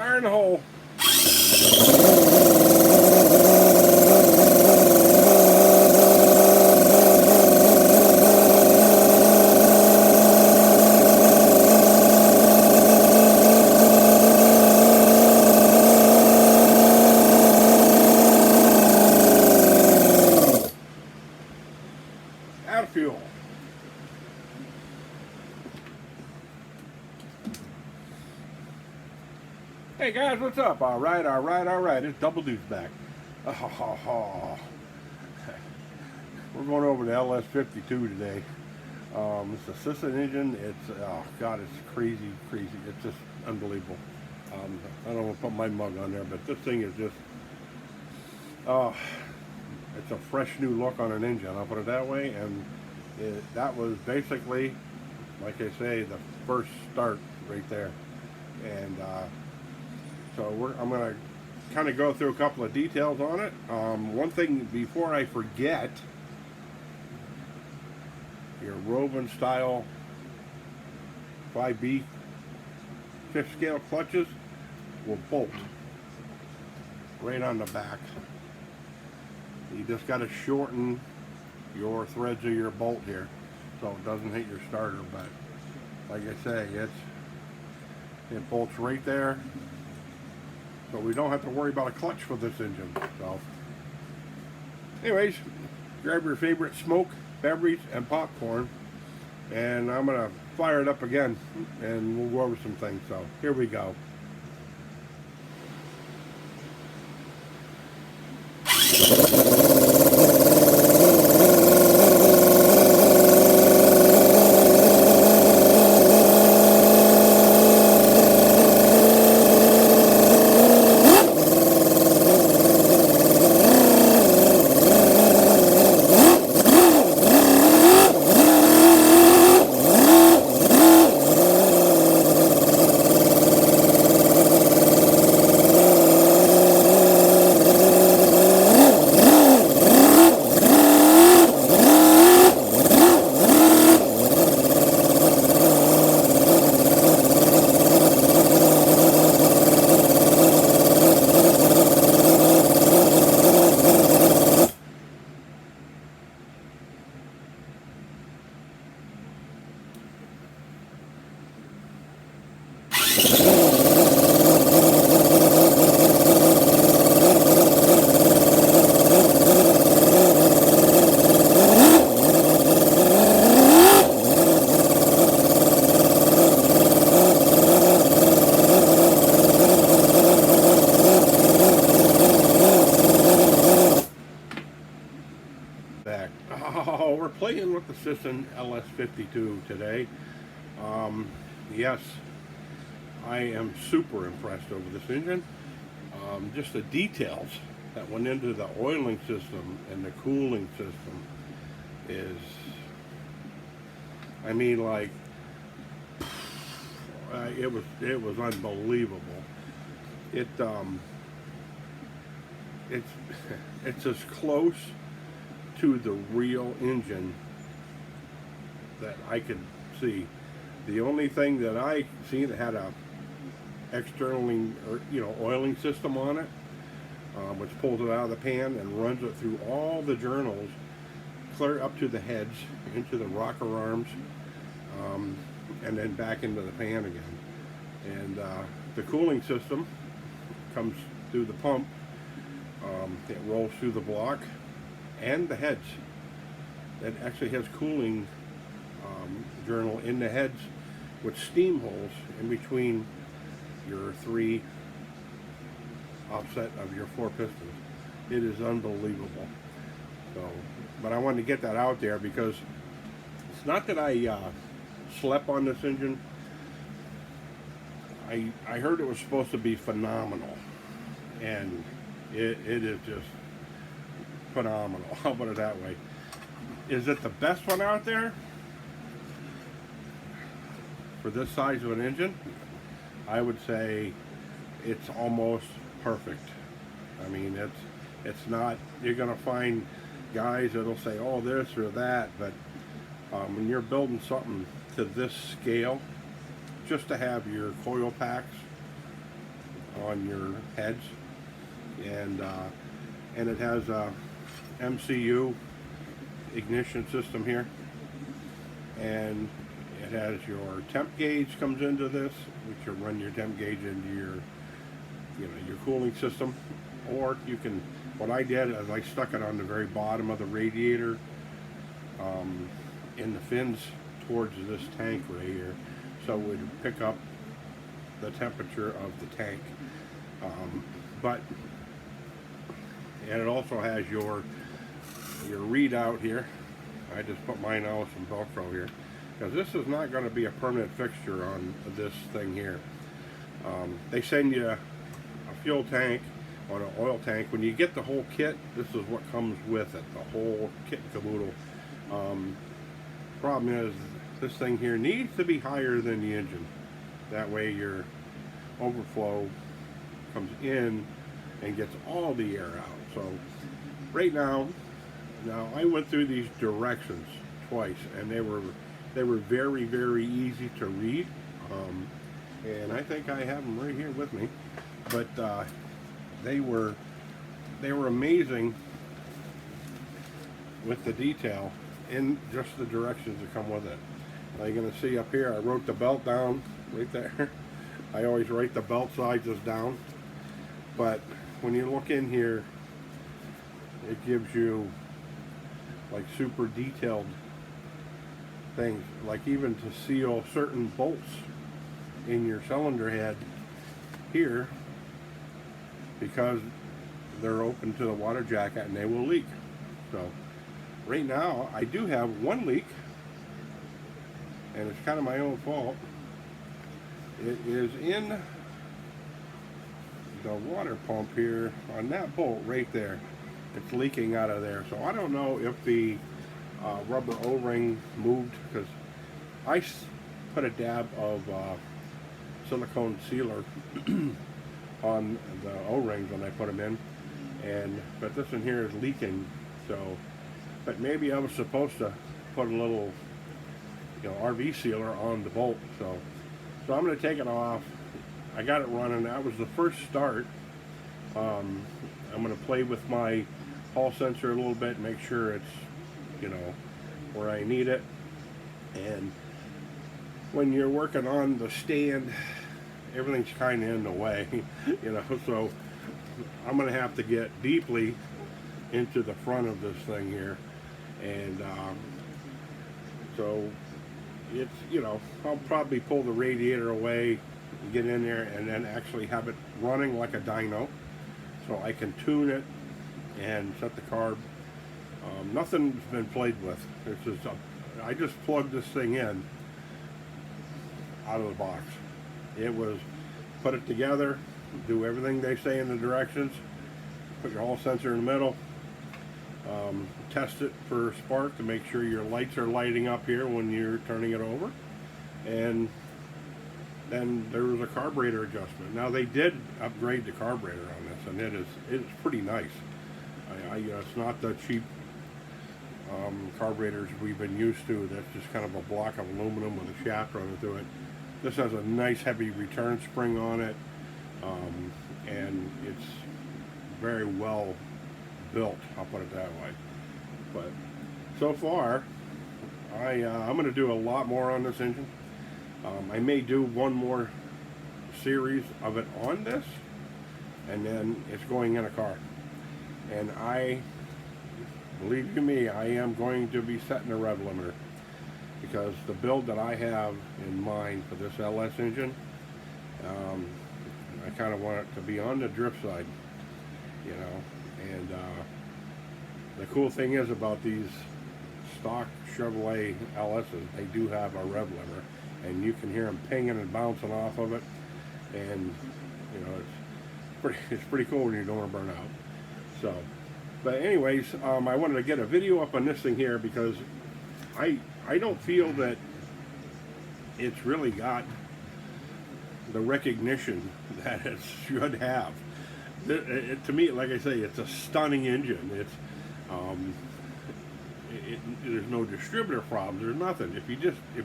Fire in the hole. Out of fuel. Hey guys, what's up? All right. It's Double Deuce back. Oh. We're going over the LS52 today. It's a Cison engine. It's, oh God, it's crazy. It's just unbelievable. I don't want to put my mug on there, but this thing is just, it's a fresh new look on an engine, I'll put it that way. And that was basically, like I say, the first start right there. And so I'm going to kind of go through a couple of details on it. One thing before I forget, your Roven style 5B 5th scale clutches will bolt right on the back. You just got to shorten your threads of your bolt here so it doesn't hit your starter, but like I say, it bolts right there, so we don't have to worry about a clutch for this engine. So anyways, grab your favorite smoke, beverage, and popcorn, and I'm gonna fire it up again and we'll go over some things. So here we go. Back. Oh, we're playing with the Cison LS52 today. Yes, I am super impressed over this engine. Just the details that went into the oiling system and the cooling system is, I mean, like, it was unbelievable. It's it's as close to the real engine that I could see. The only thing that I seen that had a externally, oiling system on it, which pulls it out of the pan and runs it through all the journals, clear up to the heads, into the rocker arms, and then back into the pan again. And the cooling system comes through the pump. It rolls through the block and the heads. It actually has cooling journal in the heads with steam holes in between your three offset of your four pistons. It is unbelievable. So, but I wanted to get that out there because it's not that I slept on this engine. I heard it was supposed to be phenomenal, and it is just phenomenal. I'll put it that way. Is it the best one out there for this size of an engine? I would say it's almost perfect. I mean, it's not, you're gonna find guys that'll say, oh, this or that, but when you're building something to this scale, just to have your coil packs on your heads, and it has a MCU ignition system here, and it has your temp gauge comes into this, which will run your temp gauge into your cooling system. Or you can, what I did is I stuck it on the very bottom of the radiator, in the fins towards this tank right here, so it would pick up the temperature of the tank. And it also has your readout here. I just put mine out with some Velcro here, because this is not going to be a permanent fixture on this thing here. They send you a fuel tank or an oil tank. When you get the whole kit, this is what comes with it, the whole kit and caboodle. Problem is, this thing here needs to be higher than the engine. That way your overflow comes in and gets all the air out. So right now I went through these directions twice, and they were very, very easy to read, and I think I have them right here with me. But they were amazing with the detail in just the directions that come with it. Now you're going to see up here, I wrote the belt down right there. I always write the belt sizes down, but when you look in here, it gives you like super detailed things, like even to seal certain bolts in your cylinder head here, because they're open to the water jacket and they will leak. So right now I do have one leak, and it's kind of my own fault. It is in the water pump here on that bolt right there. It's leaking out of there. So I don't know if the rubber O-ring moved, because I put a dab of silicone sealer on the O-rings when I put them in, but this one here is leaking. So, but maybe I was supposed to put a little, RV sealer on the bolt. So I'm going to take it off. I got it running. That was the first start. I'm going to play with my hall sensor a little bit, make sure it's, where I need it. And when you're working on the stand, everything's kind of in the way, so I'm going to have to get deeply into the front of this thing here. And so it's, I'll probably pull the radiator away, get in there, and then actually have it running like a dyno, so I can tune it and set the carb. Nothing's been played with. I just plugged this thing in out of the box. It was put it together, do everything they say in the directions, put your hall sensor in the middle, test it for spark to make sure your lights are lighting up here when you're turning it over, and then there was a carburetor adjustment. Now they did upgrade the carburetor on this, and it is pretty nice. It's not the cheap carburetors we've been used to. That's just kind of a block of aluminum with a shaft running through it. This has a nice heavy return spring on it, and it's very well built, I'll put it that way. But so far, I'm going to do a lot more on this engine. I may do one more series of it on this, and then it's going in a car. And believe you me, I am going to be setting a rev limiter, because the build that I have in mind for this LS engine, I kind of want it to be on the drift side, and the cool thing is about these stock Chevrolet LS's, they do have a rev limiter, and you can hear them pinging and bouncing off of it, and it's pretty cool when you're doing a burnout. So, but anyways, I wanted to get a video up on this thing here, because I don't feel that it's really got the recognition that it should have. To me, like I say, it's a stunning engine. There's no distributor problems. There's nothing. If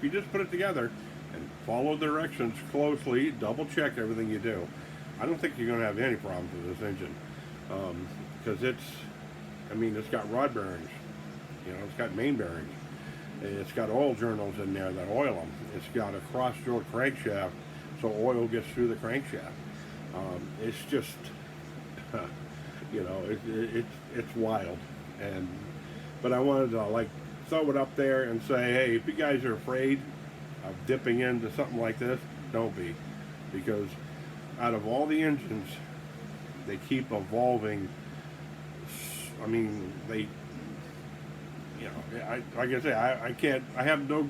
you just put it together and follow directions closely, double check everything you do, I don't think you're going to have any problems with this engine, because I mean, it's got rod bearings, you know, it's got main bearings, it's got oil journals in there that oil them. It's got a cross-drilled crankshaft, so oil gets through the crankshaft. It's just, you know, it's wild, but I wanted to like throw it up there and say, hey, if you guys are afraid of dipping into something like this, don't be, because out of all the engines, they keep evolving. I mean, you know, like I say, I can't, I have no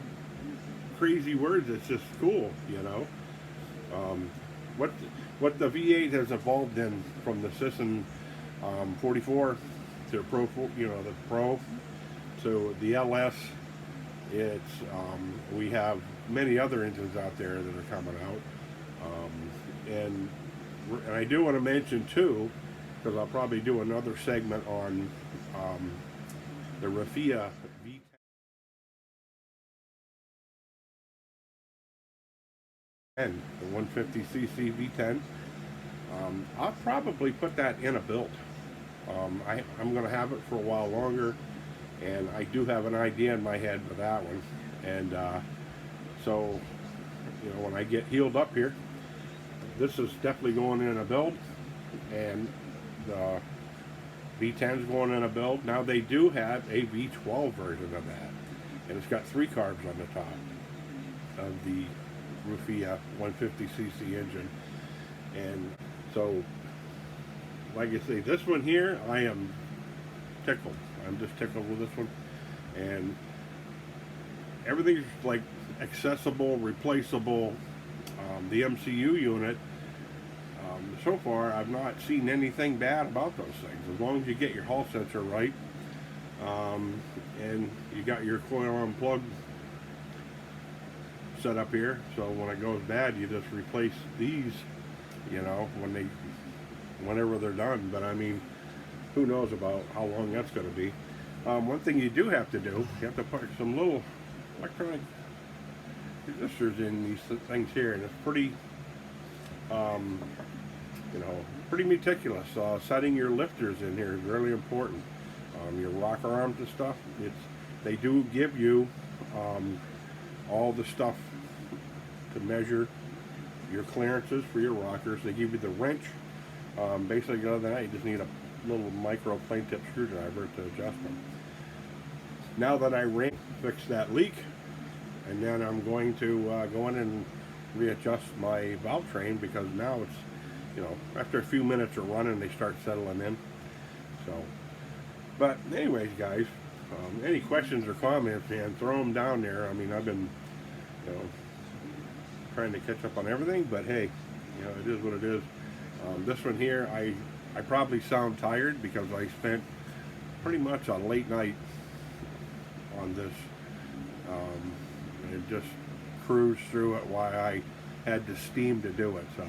crazy words. It's just cool, you know. Um, what what the V8 has evolved in from the Cison 44 to the Pro, you know, the Pro to the LS. It's we have many other engines out there that are coming out, and I do want to mention too, because I'll probably do another segment on the Rafia V10, the 150cc V10. I'll probably put that in a build. I'm going to have it for a while longer, and I do have an idea in my head for that one. And so, you know, when I get healed up here, this is definitely going in a build, and the V10 is going in a build. Now they do have a V12 version of that, and it's got 3 carbs on the top of the Rufia 150cc engine. And so, like I say, this one here, I am tickled. I'm just tickled with this one, and everything's like accessible, replaceable. The MCU unit, so far, I've not seen anything bad about those things. As long as you get your Hall sensor right, and you got your coil on plug set up here, so when it goes bad, you just replace these, you know, whenever they're done. But I mean, who knows about how long that's going to be. One thing you do have to do, you have to put some little electronic resistors in these things here, and it's pretty, you know, pretty meticulous. Setting your lifters in here is really important. Your rocker arms and stuff, they do give you all the stuff to measure your clearances for your rockers. They give you the wrench. Basically, other than that, you just need a little micro plane tip screwdriver to adjust them. Now that I fix that leak, and then I'm going to go in and readjust my valve train, because now it's, you know, after a few minutes of running, they start settling in. So, but anyways, guys, any questions or comments, man, throw them down there. I mean, I've been, you know, trying to catch up on everything, but hey, you know, it is what it is. This one here, I probably sound tired because I spent pretty much a late night on this, and just cruised through it while I had the steam to do it. So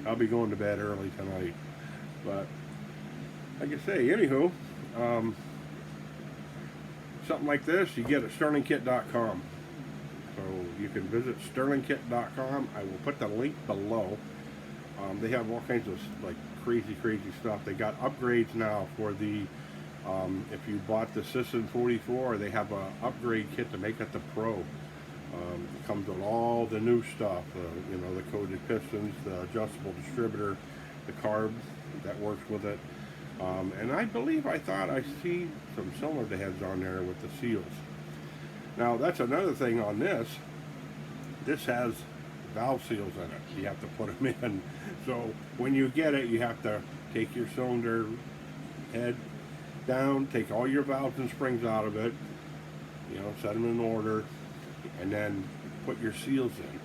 I'll be going to bed early tonight. But like I say, anywho, something like this you get at sterlingkit.com. So you can visit sterlingkit.com. I will put the link below. They have all kinds of like crazy stuff. They got upgrades now for the if you bought the Cison 44, they have a upgrade kit to make it the Pro. It comes with all the new stuff, you know, the coated pistons, the adjustable distributor, the carb that works with it, and I thought I see some cylinder heads on there with the seals. Now that's another thing on this. This has valve seals in it. You have to put them in. So when you get it, you have to take your cylinder head down, take all your valves and springs out of it, you know, set them in order, and then put your seals in.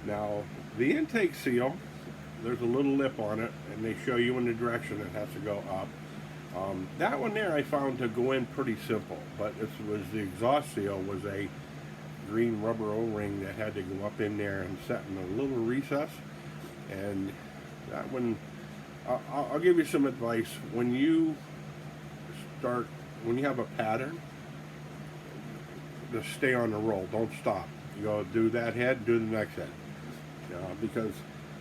Now, the intake seal, there's a little lip on it, and they show you in the direction it has to go up. That one there I found to go in pretty simple, but this was the exhaust seal was a green rubber O-ring that had to go up in there and set in a little recess. And that one, I'll give you some advice. When you have a pattern, just stay on the roll. Don't stop. You go do that head, do the next head. Because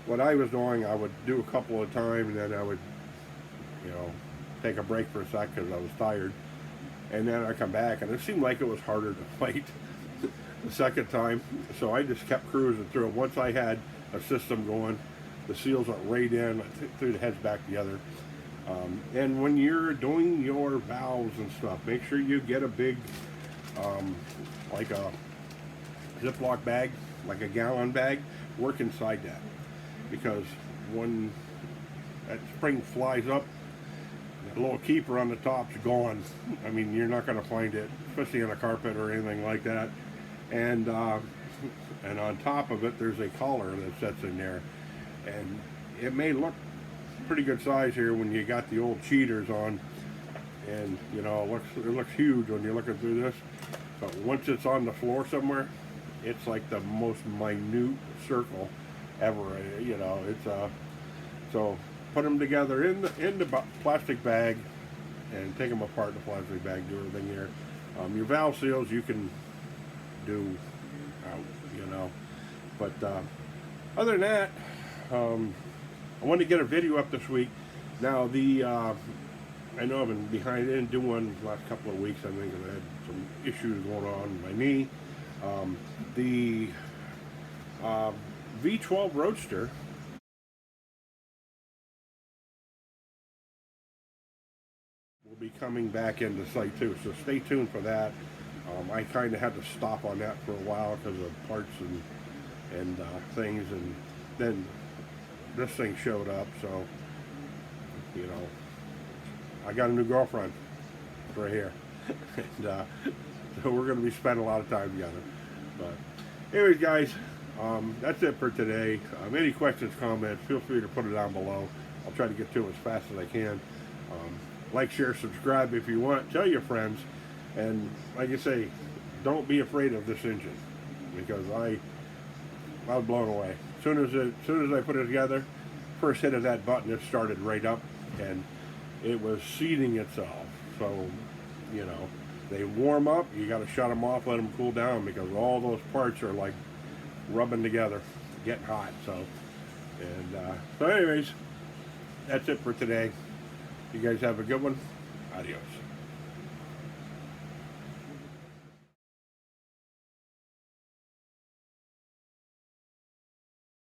what I was doing, I would do a couple at a time, and then I would, you know, take a break for a sec because I was tired, and then I come back, and it seemed like it was harder to fight the second time. So I just kept cruising through it. Once I had a system going, the seals went right in, threw the heads back together. And when you're doing your valves and stuff, make sure you get a big, like a Ziploc bag, like a gallon bag, work inside that. Because when that spring flies up, the little keeper on the top's gone. I mean, you're not going to find it, especially on a carpet or anything like that. And on top of it, there's a collar that sits in there. And it may look pretty good size here when you got the old cheaters on, and you know it looks huge when you're looking through this. But once it's on the floor somewhere, it's like the most minute circle ever. You know, it's so put them together in the plastic bag and take them apart in the plastic bag. Do everything here. Your valve seals you can do out, you know, but other than that. I wanted to get a video up this week. Now I know I've been behind. I didn't do one the last couple of weeks. I think I had some issues going on with my knee. The V12 Roadster will be coming back into sight too, so stay tuned for that. I kind of had to stop on that for a while because of parts and things, and then this thing showed up, so you know I got a new girlfriend right here. And so we're going to be spending a lot of time together. But anyways, guys, that's it for today. Any questions, comments, feel free to put it down below. I'll try to get to it as fast as I can. Like, share, subscribe if you want. Tell your friends. And like I say, don't be afraid of this engine, because I was blown away. As soon as I put it together, first hit of that button, it started right up, and it was seating itself. So, you know, they warm up, you got to shut them off, let them cool down, because all those parts are like rubbing together, getting hot. So anyways, that's it for today. You guys have a good one. Adios.